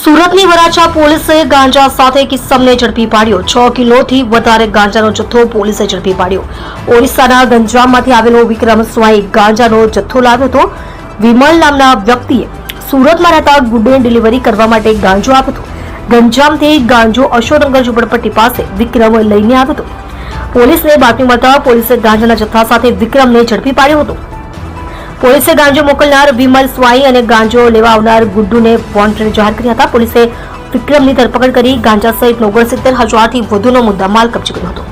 સુરતની વરાછા પોલીસે ગાંજા સાથે કિસ્સમને ઝડપી પાડ્યો। 6 કિલોથી વધારે ગાંજાનો જથ્થો પોલીસે ઝડપી પાડ્યો। ઓડિશાના ગંજામમાંથી આવેલો વિક્રમ સ્વાઈ ગાંજાનો જથ્થો લાવ્યો હતો। વિમલ નામના વ્યક્તિએ સુરતમાં રહેતા ગુડ્ડુને ડિલિવરી કરવા માટે ગાંજો આપ્યો હતો। ગંજામથી ગાંજો અશોકનગર ઝુંપડપટ્ટી પાસે વિક્રમ લઈને આવ્યો હતો। પોલીસને બાતમી મળતા પોલીસે ગાંજાના જથ્થા સાથે વિક્રમને ઝડપી પાડ્યો હતો। પોલીસે ગાંજો મોકલનાર વિમલ સ્વાઈ અને ગાંજો લેવા આવનાર ગુડ્ડુને વોન્ટેડ જાહેર કર્યા હતા। પોલીસે વિક્રમની ધરપકડ કરી ગાંજા સહિત 69,000થી વધુનો મુદ્દામાલ કબજે કર્યો હતો।